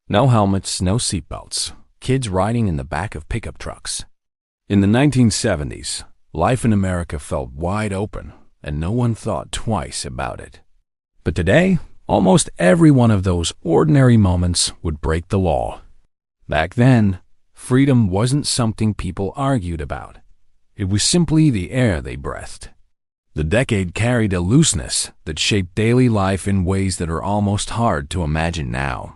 No helmets, no seatbelts. Kids riding in the back of pickup trucks. In the 1970s, life in America felt wide open, and no one thought twice about it. But today, almost every one of those ordinary moments would break the law. Back then, freedom wasn't something people argued about. It was simply the air they breathed. The decade carried a looseness that shaped daily life in ways that are almost hard to imagine now.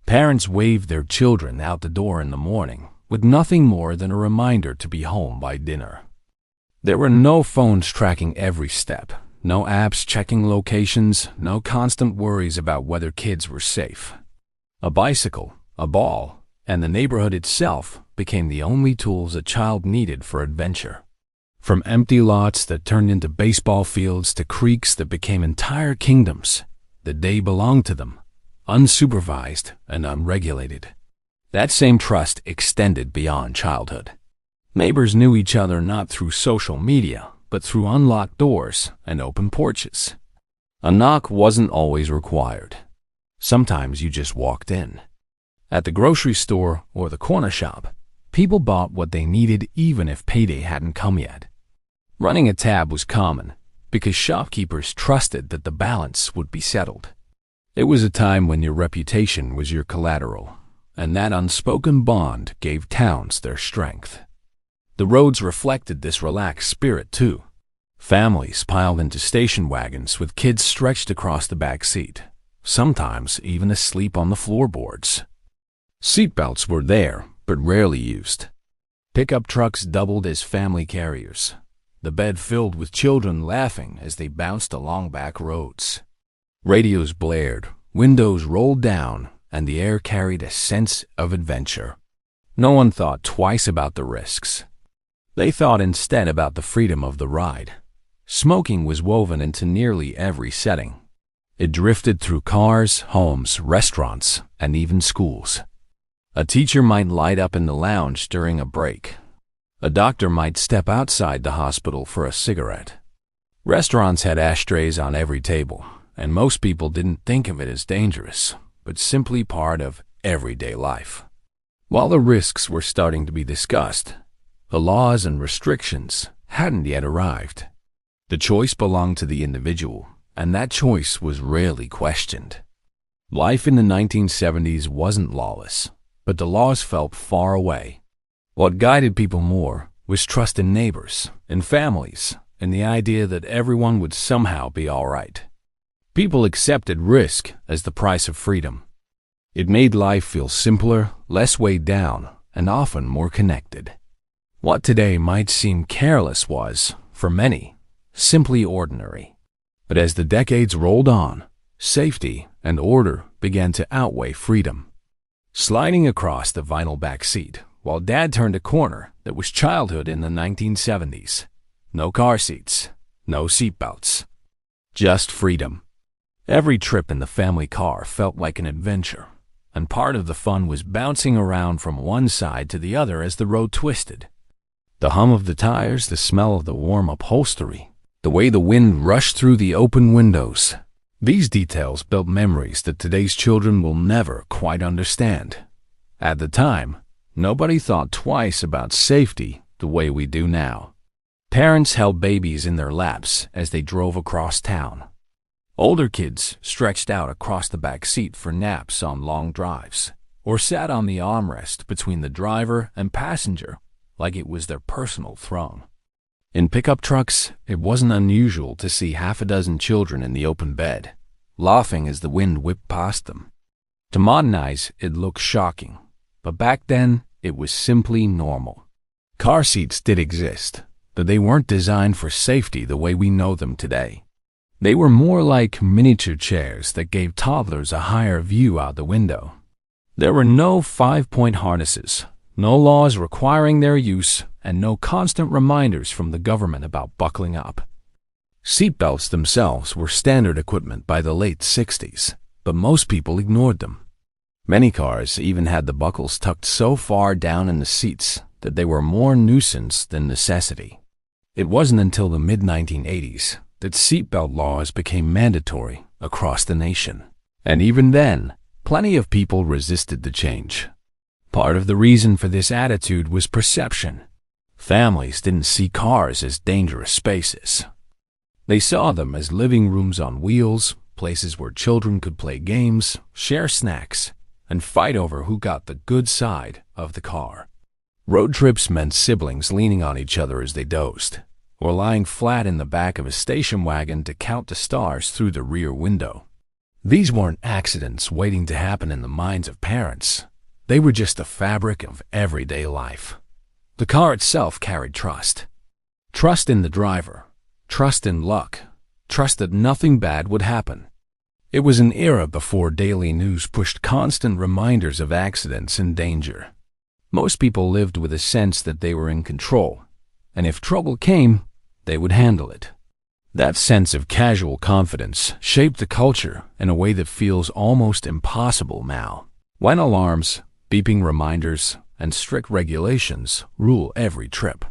Parents waved their children out the door in the morning with nothing more than a reminder to be home by dinner. There were no phones tracking every step, no apps checking locations, no constant worries about whether kids were safe. A bicycle, a ball, and the neighborhood itself became the only tools a child needed for adventure. From empty lots that turned into baseball fields to creeks that became entire kingdoms, the day belonged to them, unsupervised and unregulated. That same trust extended beyond childhood. Neighbors knew each other not through social media, but through unlocked doors and open porches. A knock wasn't always required. Sometimes you just walked in. At the grocery store or the corner shop, people bought what they needed even if payday hadn't come yet. Running a tab was common because shopkeepers trusted that the balance would be settled. It was a time when your reputation was your collateral, and that unspoken bond gave towns their strength. The roads reflected this relaxed spirit too. Families piled into station wagons with kids stretched across the back seat, sometimes even asleep on the floorboards. Seatbelts were there, but rarely used. Pickup trucks doubled as family carriers, the bed filled with children laughing as they bounced along back roads. Radios blared, windows rolled down, and the air carried a sense of adventure. No one thought twice about the risks. They thought instead about the freedom of the ride. Smoking was woven into nearly every setting. It drifted through cars, homes, restaurants, and even schools. A teacher might light up in the lounge during a break. A doctor might step outside the hospital for a cigarette. Restaurants had ashtrays on every table, and most people didn't think of it as dangerous, but simply part of everyday life. While the risks were starting to be discussed, the laws and restrictions hadn't yet arrived. The choice belonged to the individual, and that choice was rarely questioned. Life in the 1970s wasn't lawless, but the laws felt far away. What guided people more was trust in neighbors, in families, and the idea that everyone would somehow be all right. People accepted risk as the price of freedom. It made life feel simpler, less weighed down, and often more connected. What today might seem careless was, for many, simply ordinary. But as the decades rolled on, safety and order began to outweigh freedom. Sliding across the vinyl back seat while Dad turned a corner that was childhood in the 1970s. No car seats, no seatbelts, just freedom. Every trip in the family car felt like an adventure, and part of the fun was bouncing around from one side to the other as the road twisted. The hum of the tires, the smell of the warm upholstery, the way the wind rushed through the open windows. These details built memories that today's children will never quite understand. At the time, nobody thought twice about safety the way we do now. Parents held babies in their laps as they drove across town. Older kids stretched out across the back seat for naps on long drives, or sat on the armrest between the driver and passenger like it was their personal throne. In pickup trucks, it wasn't unusual to see half a dozen children in the open bed, laughing as the wind whipped past them. To modern eyes, it looked shocking, but back then, it was simply normal. Car seats did exist, but they weren't designed for safety the way we know them today. They were more like miniature chairs that gave toddlers a higher view out the window. There were no 5-point harnesses, no laws requiring their use, and no constant reminders from the government about buckling up. Seatbelts themselves were standard equipment by the late 60s, but most people ignored them. Many cars even had the buckles tucked so far down in the seats that they were more nuisance than necessity. It wasn't until the mid-1980s that seatbelt laws became mandatory across the nation. And even then, Plenty of people resisted the change. Part of the reason for this attitude was perception. Families didn't see cars as dangerous spaces. They saw them as living rooms on wheels, places where children could play games, share snacks, and fight over who got the good side of the car. Road trips meant siblings leaning on each other as they dozed, or lying flat in the back of a station wagon to count the stars through the rear window. These weren't accidents waiting to happen in the minds of parents. They were just the fabric of everyday life. The car itself carried trust. Trust in the driver, trust in luck, trust that nothing bad would happen. It was an era before daily news pushed constant reminders of accidents and danger. Most people lived with a sense that they were in control, and if trouble came, they would handle it. That sense of casual confidence shaped the culture in a way that feels almost impossible now, when alarms, beeping reminders, and strict regulations rule every trip.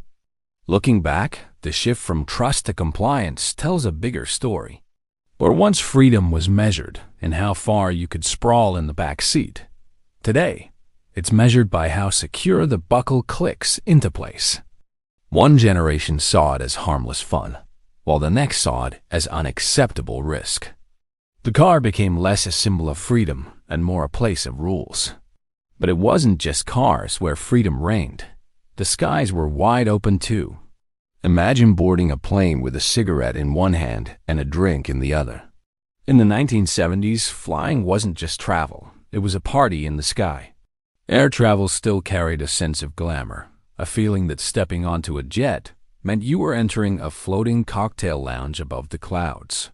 Looking back, the shift from trust to compliance tells a bigger story. Where once freedom was measured in how far you could sprawl in the back seat, today, it's measured by how secure the buckle clicks into place. One generation saw it as harmless fun, while the next saw it as unacceptable risk. The car became less a symbol of freedom and more a place of rules. But it wasn't just cars where freedom reigned. The skies were wide open too. Imagine boarding a plane with a cigarette in one hand and a drink in the other. In the 1970s, flying wasn't just travel. It was a party in the sky. Air travel still carried a sense of glamour, a feeling that stepping onto a jet meant you were entering a floating cocktail lounge above the clouds.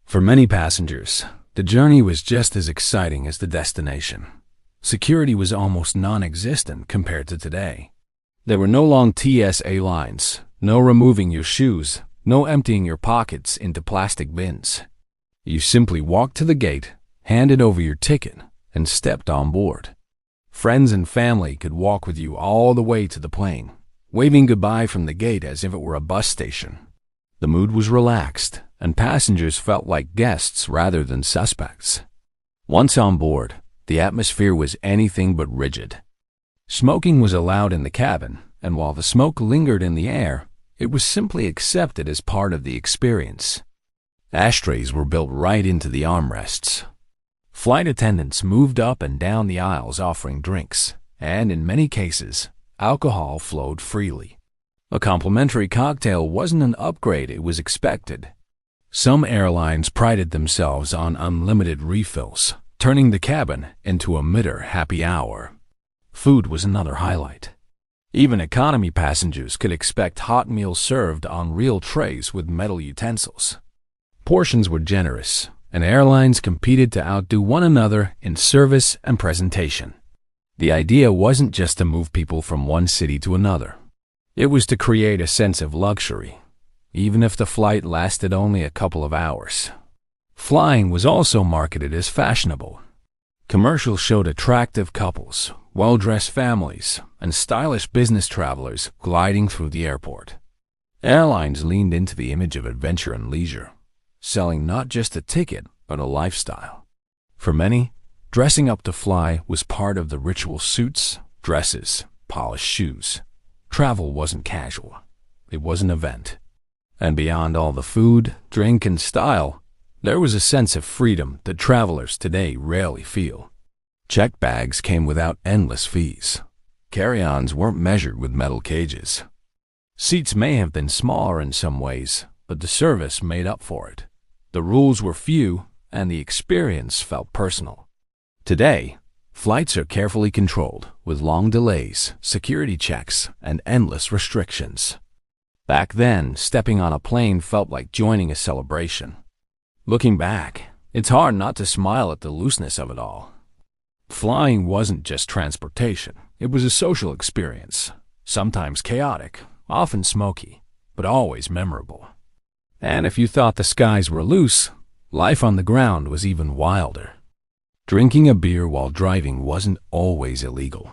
For many passengers, the journey was just as exciting as the destination. Security was almost non-existent compared to today. There were no long TSA lines, no removing your shoes, no emptying your pockets into plastic bins. You simply walked to the gate, handed over your ticket, and stepped on board. Friends and family could walk with you all the way to the plane, waving goodbye from the gate as if it were a bus station. The mood was relaxed, and passengers felt like guests rather than suspects. Once on board, the atmosphere was anything but rigid. Smoking was allowed in the cabin, and while the smoke lingered in the air, it was simply accepted as part of the experience. Ashtrays were built right into the armrests. Flight attendants moved up and down the aisles offering drinks, and in many cases, alcohol flowed freely. A complimentary cocktail wasn't an upgrade, it was expected. Some airlines prided themselves on unlimited refills, turning the cabin into a midder happy hour. Food was another highlight. Even economy passengers could expect hot meals served on real trays with metal utensils. Portions were generous, and airlines competed to outdo one another in service and presentation. The idea wasn't just to move people from one city to another. It was to create a sense of luxury, even if the flight lasted only a couple of hours. Flying was also marketed as fashionable. Commercials showed attractive couples, well-dressed families, and stylish business travelers gliding through the airport. Airlines leaned into the image of adventure and leisure, selling not just a ticket, but a lifestyle. For many, dressing up to fly was part of the ritual: suits, dresses, polished shoes. Travel wasn't casual. It was an event. And beyond all the food, drink, and style, there was a sense of freedom that travelers today rarely feel. Checked bags came without endless fees. Carry-ons weren't measured with metal cages. Seats may have been smaller in some ways, but the service made up for it. The rules were few, and the experience felt personal. Today, flights are carefully controlled, with long delays, security checks, and endless restrictions. Back then, stepping on a plane felt like joining a celebration. Looking back, it's hard not to smile at the looseness of it all. Flying wasn't just transportation. It was a social experience, sometimes chaotic, often smoky, but always memorable. And if you thought the skies were loose, life on the ground was even wilder. Drinking a beer while driving wasn't always illegal.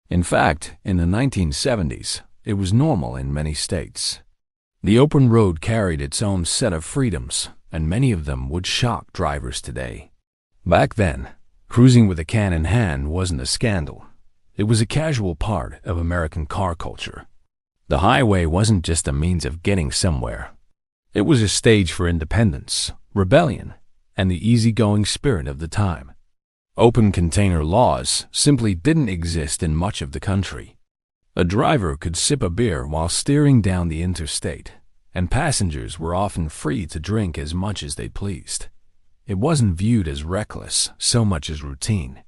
In fact, in the 1970s, it was normal in many states. The open road carried its own set of freedoms, and many of them would shock drivers today. Back then, Cruising with a can in hand wasn't a scandal. It was a casual part of American car culture. The highway wasn't just a means of getting somewhere. It was a stage for independence, rebellion, and the easygoing spirit of the time. Open container laws simply didn't exist in much of the country. A driver could sip a beer while steering down the interstate, and passengers were often free to drink as much as they pleased. It wasn't viewed as reckless so much as routine.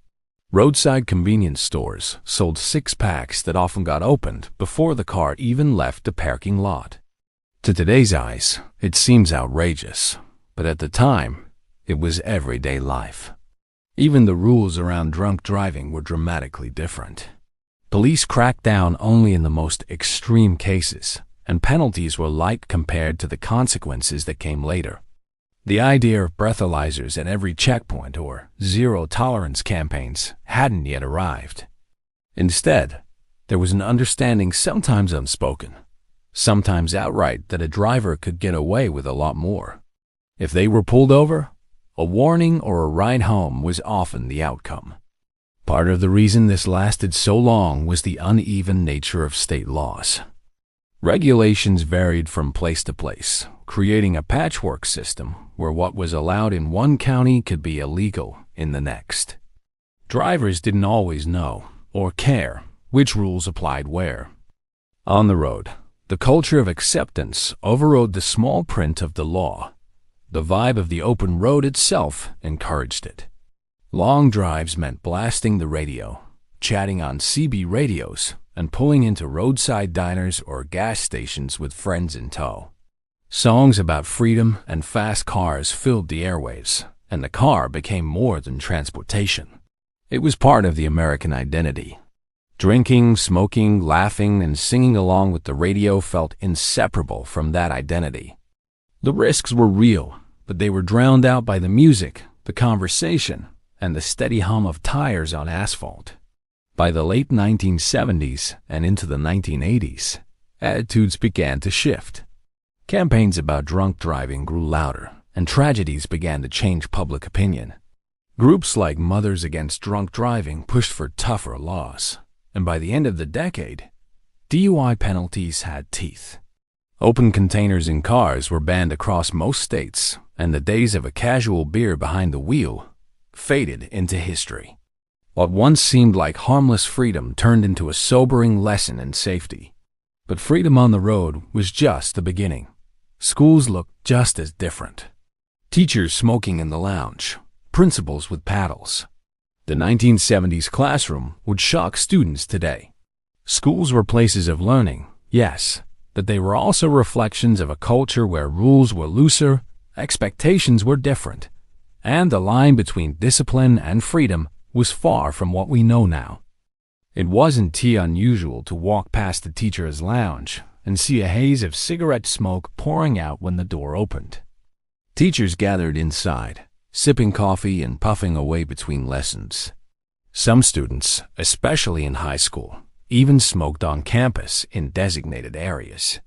Roadside convenience stores sold six-packs that often got opened before the car even left the parking lot. To today's eyes, it seems outrageous, but at the time, it was everyday life. Even the rules around drunk driving were dramatically different. Police cracked down only in the most extreme cases, and penalties were light compared to the consequences that came later. The idea of breathalyzers at every checkpoint or zero-tolerance campaigns hadn't yet arrived. Instead, there was an understanding, sometimes unspoken, sometimes outright, that a driver could get away with a lot more. If they were pulled over, a warning or a ride home was often the outcome. Part of the reason this lasted so long was the uneven nature of state laws. Regulations varied from place to place, creating a patchwork system where what was allowed in one county could be illegal in the next. Drivers didn't always know or care which rules applied where. On the road, the culture of acceptance overrode the small print of the law. The vibe of the open road itself encouraged it. Long drives meant blasting the radio, chatting on CB radios, and pulling into roadside diners or gas stations with friends in tow. Songs about freedom and fast cars filled the airwaves, and the car became more than transportation. It was part of the American identity. Drinking, smoking, laughing, and singing along with the radio felt inseparable from that identity. The risks were real, but they were drowned out by the music, the conversation, and the steady hum of tires on asphalt. By the late 1970s and into the 1980s, attitudes began to shift. Campaigns about drunk driving grew louder, and tragedies began to change public opinion. Groups like Mothers Against Drunk Driving pushed for tougher laws, and by the end of the decade, DUI penalties had teeth. Open containers in cars were banned across most states, and the days of a casual beer behind the wheel faded into history. What once seemed like harmless freedom turned into a sobering lesson in safety. But freedom on the road was just the beginning. Schools looked just as different. Teachers smoking in the lounge, principals with paddles. The 1970s classroom would shock students today. Schools were places of learning, yes, but they were also reflections of a culture where rules were looser, expectations were different, and the line between discipline and freedom was far from what we know now. It wasn't too unusual to walk past the teacher's lounge and see a haze of cigarette smoke pouring out when the door opened. Teachers gathered inside, sipping coffee and puffing away between lessons. Some students, especially in high school, even smoked on campus in designated areas.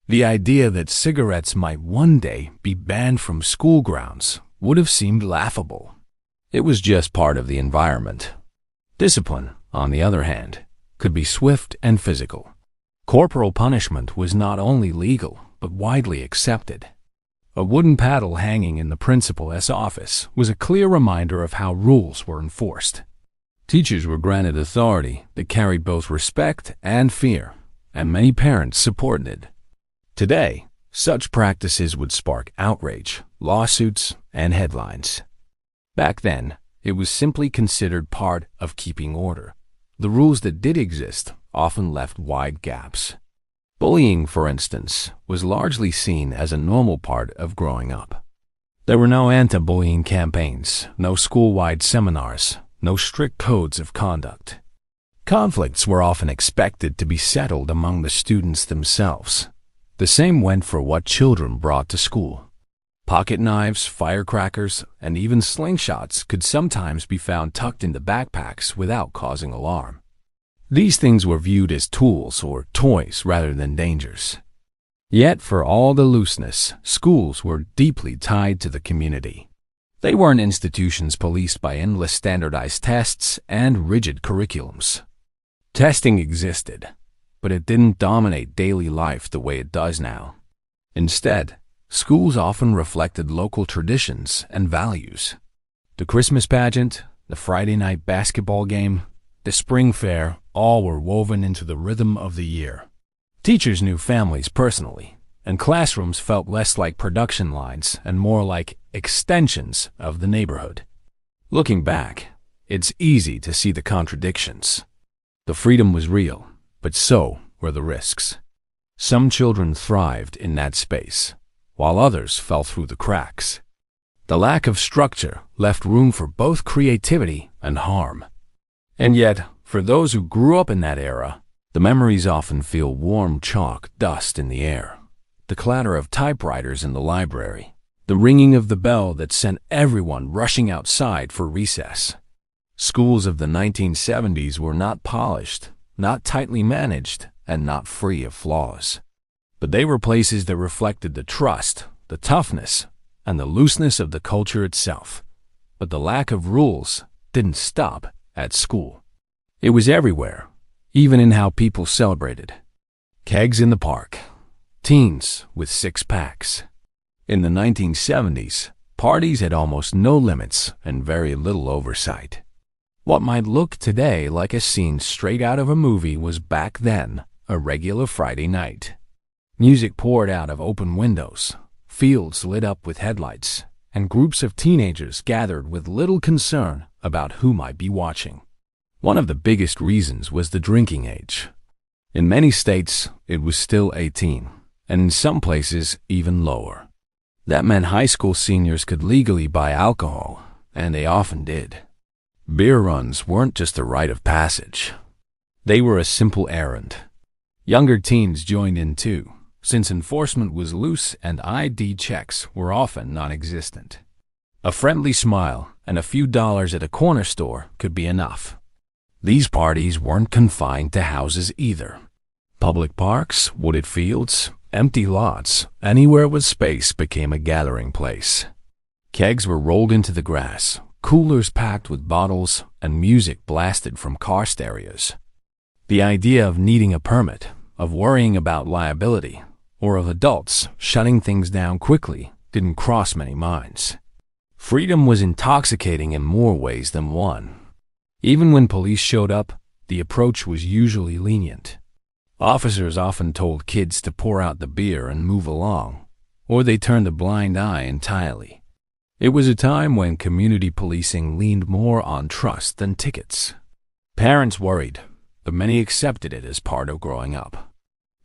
The idea that cigarettes might one day be banned from school grounds would have seemed laughable. It was just part of the environment. Discipline, on the other hand, could be swift and physical. Corporal punishment was not only legal, but widely accepted. A wooden paddle hanging in the principal's office was a clear reminder of how rules were enforced. Teachers were granted authority that carried both respect and fear, and many parents supported it. Today, such practices would spark outrage, lawsuits, and headlines. Back then, it was simply considered part of keeping order. The rules that did exist often left wide gaps. Bullying, for instance, was largely seen as a normal part of growing up. There were no anti-bullying campaigns, no school-wide seminars, no strict codes of conduct. Conflicts were often expected to be settled among the students themselves. The same went for what children brought to school. Pocket knives, firecrackers, and even slingshots could sometimes be found tucked into backpacks without causing alarm. These things were viewed as tools or toys rather than dangers. Yet for all the looseness, schools were deeply tied to the community. They weren't institutions policed by endless standardized tests and rigid curriculums. Testing existed, but it didn't dominate daily life the way it does now. Instead, schools often reflected local traditions and values. The Christmas pageant, the Friday night basketball game, the spring fair, all were woven into the rhythm of the year. Teachers knew families personally, and classrooms felt less like production lines and more like extensions of the neighborhood. Looking back, it's easy to see the contradictions. The freedom was real, but so were the risks. Some children thrived in that space, while others fell through the cracks. The lack of structure left room for both creativity and harm. And yet, for those who grew up in that era, the memories often feel warm chalk dust in the air. The clatter of typewriters in the library, the ringing of the bell that sent everyone rushing outside for recess. Schools of the 1970s were not polished, not tightly managed, and not free of flaws. But they were places that reflected the trust, the toughness, and the looseness of the culture itself. But the lack of rules didn't stop at school. It was everywhere, even in how people celebrated. Kegs in the park, teens with six-packs. In the 1970s, parties had almost no limits and very little oversight. What might look today like a scene straight out of a movie was back then a regular Friday night. Music poured out of open windows, fields lit up with headlights, and groups of teenagers gathered with little concern about who might be watching. One of the biggest reasons was the drinking age. In many states, it was still 18, and in some places, even lower. That meant high school seniors could legally buy alcohol, and they often did. Beer runs weren't just a rite of passage. They were a simple errand. Younger teens joined in too, since enforcement was loose and ID checks were often non-existent. A friendly smile and a few dollars at a corner store could be enough. These parties weren't confined to houses either. Public parks, wooded fields, empty lots, anywhere with space became a gathering place. Kegs were rolled into the grass, coolers packed with bottles, and music blasted from car stereos. The idea of needing a permit, of worrying about liability, or of adults shutting things down quickly didn't cross many minds. Freedom was intoxicating in more ways than one. Even when police showed up, the approach was usually lenient. Officers often told kids to pour out the beer and move along, or they turned a blind eye entirely. It was a time when community policing leaned more on trust than tickets. Parents worried, but many accepted it as part of growing up.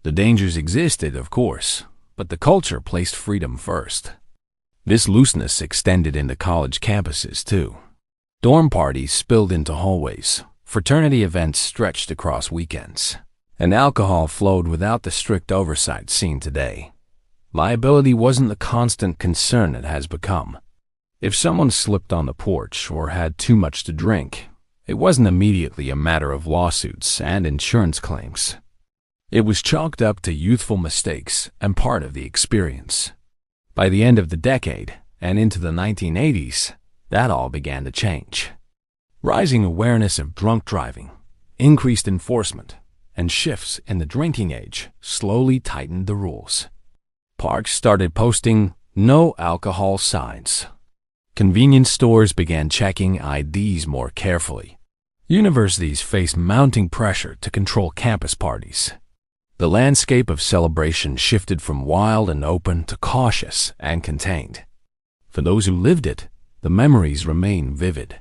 The dangers existed, of course, but the culture placed freedom first. This looseness extended into college campuses, too. Dorm parties spilled into hallways, fraternity events stretched across weekends, and alcohol flowed without the strict oversight seen today. Liability wasn't the constant concern it has become. If someone slipped on the porch or had too much to drink, it wasn't immediately a matter of lawsuits and insurance claims. It was chalked up to youthful mistakes and part of the experience. By the end of the decade and into the 1980s, that all began to change. Rising awareness of drunk driving, increased enforcement, and shifts in the drinking age slowly tightened the rules. Parks started posting "no alcohol" signs. Convenience stores began checking IDs more carefully. Universities faced mounting pressure to control campus parties. The landscape of celebration shifted from wild and open to cautious and contained. For those who lived it, the memories remain vivid.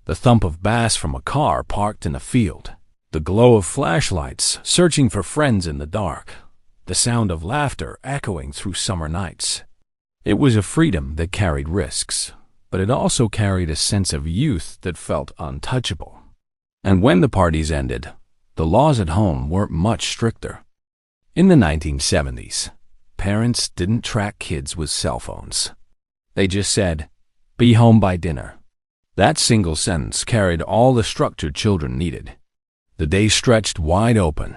The thump of bass from a car parked in a field, the glow of flashlights searching for friends in the dark, the sound of laughter echoing through summer nights. It was a freedom that carried risks, but it also carried a sense of youth that felt untouchable. And when the parties ended, the laws at home weren't much stricter. In the 1970s, parents didn't track kids with cell phones. They just said, "Be home by dinner." That single sentence carried all the structure children needed. The day stretched wide open,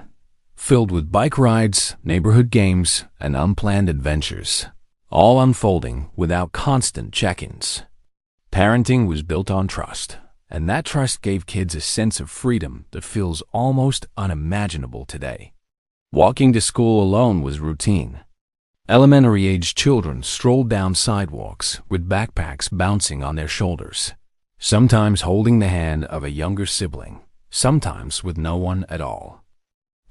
filled with bike rides, neighborhood games, and unplanned adventures, all unfolding without constant check-ins. Parenting was built on trust, and that trust gave kids a sense of freedom that feels almost unimaginable today. Walking to school alone was routine. Elementary-aged children strolled down sidewalks with backpacks bouncing on their shoulders, sometimes holding the hand of a younger sibling, sometimes with no one at all.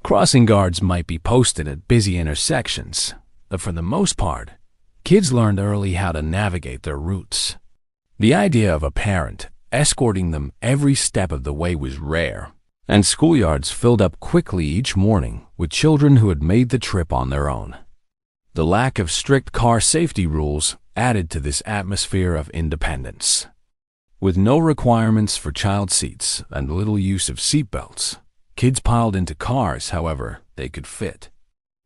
Crossing guards might be posted at busy intersections, but for the most part, kids learned early how to navigate their routes. The idea of a parent escorting them every step of the way was rare, and schoolyards filled up quickly each morning with children who had made the trip on their own. The lack of strict car safety rules added to this atmosphere of independence. With no requirements for child seats and little use of seatbelts, kids piled into cars however they could fit.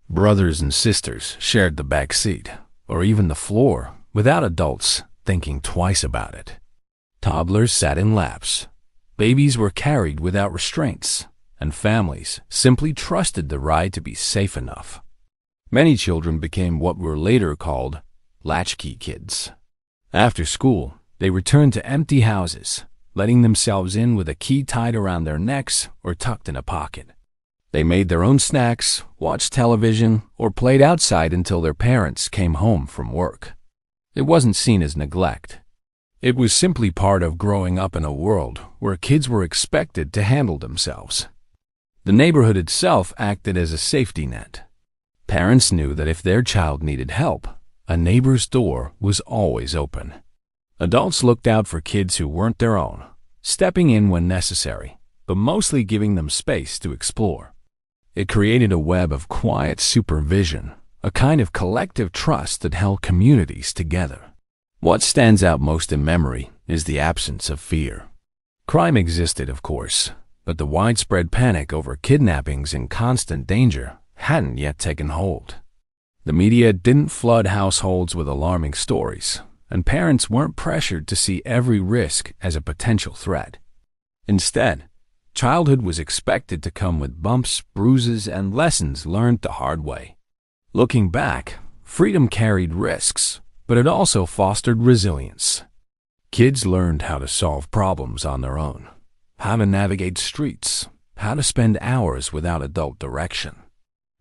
Brothers and sisters shared the back seat, or even the floor, without adults thinking twice about it. Toddlers sat in laps. Babies were carried without restraints, and families simply trusted the ride to be safe enough. Many children became what were later called latchkey kids. After school, they returned to empty houses, letting themselves in with a key tied around their necks or tucked in a pocket. They made their own snacks, watched television, or played outside until their parents came home from work. It wasn't seen as neglect. It was simply part of growing up in a world where kids were expected to handle themselves. The neighborhood itself acted as a safety net. Parents knew that if their child needed help, a neighbor's door was always open. Adults looked out for kids who weren't their own, stepping in when necessary, but mostly giving them space to explore. It created a web of quiet supervision, a kind of collective trust that held communities together. What stands out most in memory is the absence of fear. Crime existed, of course, but the widespread panic over kidnappings and constant danger hadn't yet taken hold. The media didn't flood households with alarming stories, and parents weren't pressured to see every risk as a potential threat. Instead, childhood was expected to come with bumps, bruises, and lessons learned the hard way. Looking back, freedom carried risks, but it also fostered resilience. Kids learned how to solve problems on their own, how to navigate streets, how to spend hours without adult direction.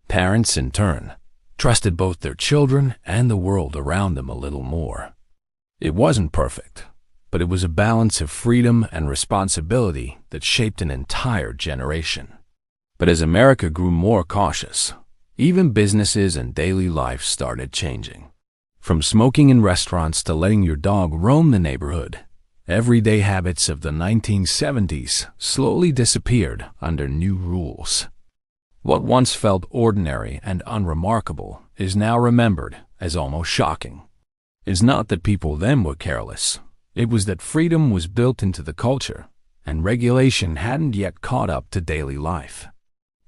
Parents, in turn, trusted both their children and the world around them a little more. It wasn't perfect, but it was a balance of freedom and responsibility that shaped an entire generation. But as America grew more cautious, even businesses and daily life started changing. From smoking in restaurants to letting your dog roam the neighborhood, everyday habits of the 1970s slowly disappeared under new rules. What once felt ordinary and unremarkable is now remembered as almost shocking. It's not that people then were careless. It was that freedom was built into the culture, and regulation hadn't yet caught up to daily life.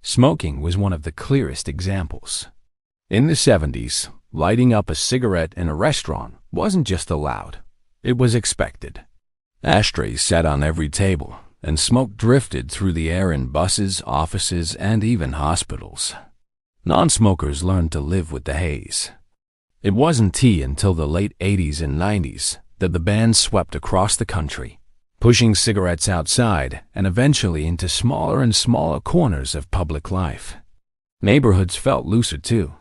Smoking was one of the clearest examples. In the 70s, lighting up a cigarette in a restaurant wasn't just allowed, it was expected. Ashtrays sat on every table, and smoke drifted through the air in buses, offices, and even hospitals. Non-smokers learned to live with the haze. It wasn't until the late 80s and 90s that the ban swept across the country, pushing cigarettes outside and eventually into smaller and smaller corners of public life. Neighborhoods felt looser too.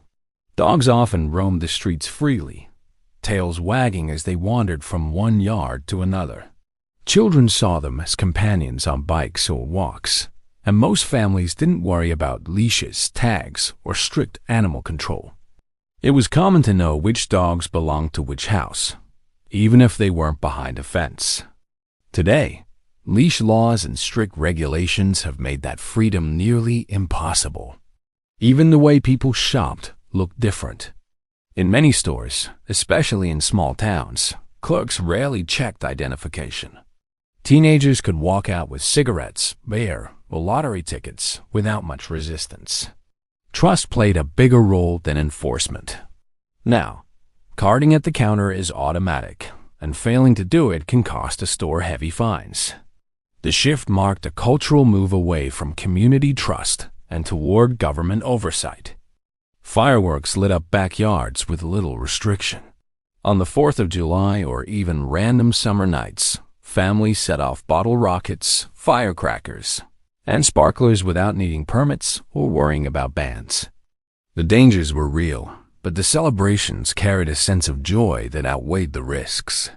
Dogs often roamed the streets freely, tails wagging as they wandered from one yard to another. Children saw them as companions on bikes or walks, and most families didn't worry about leashes, tags, or strict animal control. It was common to know which dogs belonged to which house, even if they weren't behind a fence. Today, leash laws and strict regulations have made that freedom nearly impossible. Even the way people shopped looked different. In many stores, especially in small towns, clerks rarely checked identification. Teenagers could walk out with cigarettes, beer, or lottery tickets without much resistance. Trust played a bigger role than enforcement. Now, carding at the counter is automatic, and failing to do it can cost a store heavy fines. The shift marked a cultural move away from community trust and toward government oversight. Fireworks lit up backyards with little restriction. On the 4th of July or even random summer nights, families set off bottle rockets, firecrackers, and sparklers without needing permits or worrying about bans. The dangers were real, but the celebrations carried a sense of joy that outweighed the risks.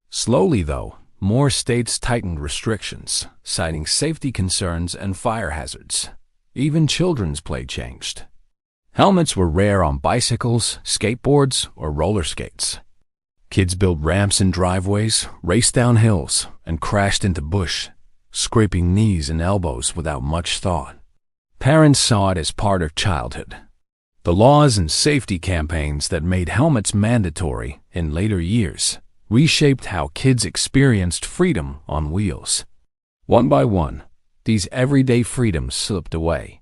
Slowly, though, more states tightened restrictions, citing safety concerns and fire hazards. Even children's play changed. Helmets were rare on bicycles, skateboards, or roller skates. Kids built ramps in driveways, raced down hills, and crashed into bush, scraping knees and elbows without much thought. Parents saw it as part of childhood. The laws and safety campaigns that made helmets mandatory in later years reshaped how kids experienced freedom on wheels. One by one, these everyday freedoms slipped away.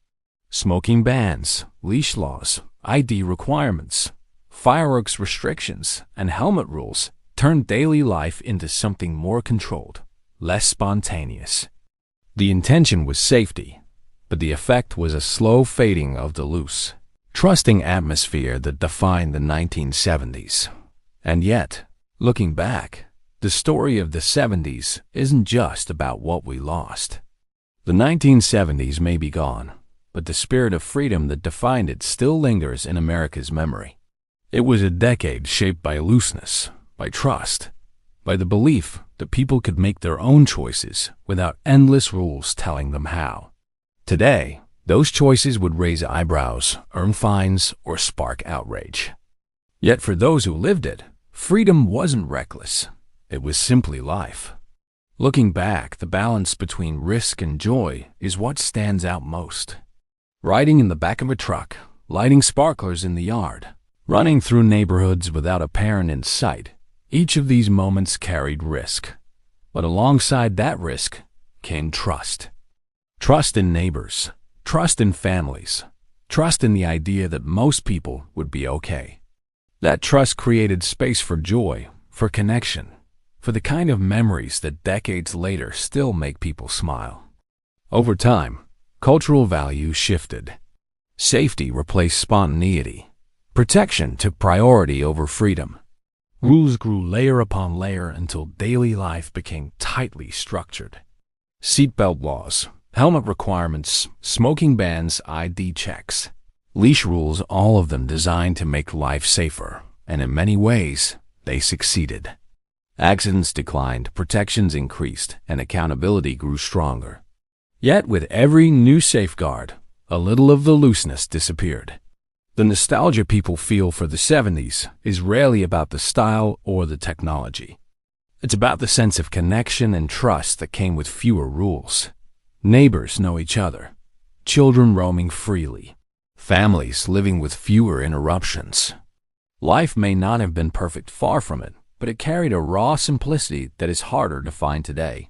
Smoking bans, leash laws, ID requirements, fireworks restrictions, and helmet rules turned daily life into something more controlled, less spontaneous. The intention was safety, but the effect was a slow fading of the loose, trusting atmosphere that defined the 1970s. And yet, looking back, the story of the 70s isn't just about what we lost. The 1970s may be gone, but the spirit of freedom that defined it still lingers in America's memory. It was a decade shaped by looseness, by trust, by the belief that people could make their own choices without endless rules telling them how. Today, those choices would raise eyebrows, earn fines, or spark outrage. Yet for those who lived it, freedom wasn't reckless. It was simply life. Looking back, the balance between risk and joy is what stands out most. Riding in the back of a truck, lighting sparklers in the yard, running through neighborhoods without a parent in sight, each of these moments carried risk. But alongside that risk came trust. Trust in neighbors, trust in families, trust in the idea that most people would be okay. That trust created space for joy, for connection, for the kind of memories that decades later still make people smile. Over time, cultural values shifted. Safety replaced spontaneity. Protection took priority over freedom. Rules grew layer upon layer until daily life became tightly structured. Seatbelt laws, helmet requirements, smoking bans, ID checks, leash rules, all of them designed to make life safer, and in many ways, they succeeded. Accidents declined, protections increased, and accountability grew stronger. Yet with every new safeguard, a little of the looseness disappeared. The nostalgia people feel for the 70s is rarely about the style or the technology. It's about the sense of connection and trust that came with fewer rules. Neighbors know each other, children roaming freely, families living with fewer interruptions. Life may not have been perfect, far from it, but it carried a raw simplicity that is harder to find today.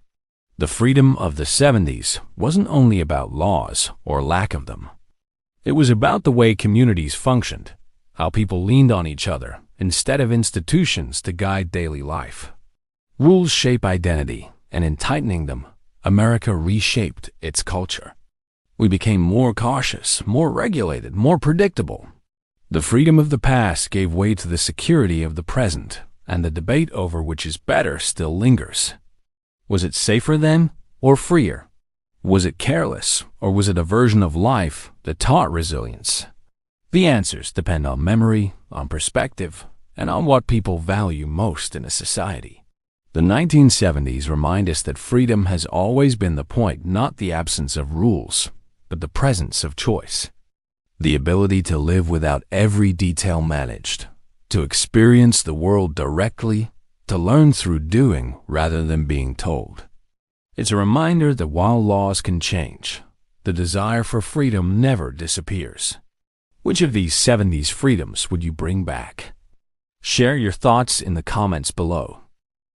The freedom of the 70s wasn't only about laws or lack of them. It was about the way communities functioned, how people leaned on each other instead of institutions to guide daily life. Rules shape identity, and in tightening them, America reshaped its culture. We became more cautious, more regulated, more predictable. The freedom of the past gave way to the security of the present, and the debate over which is better still lingers. Was it safer then, or freer? Was it careless, or was it a version of life that taught resilience? The answers depend on memory, on perspective, and on what people value most in a society. The 1970s remind us that freedom has always been the point, not the absence of rules, but the presence of choice. The ability to live without every detail managed, to experience the world directly, to learn through doing rather than being told. It's a reminder that while laws can change, the desire for freedom never disappears. Which of these 70s freedoms would you bring back? Share your thoughts in the comments below.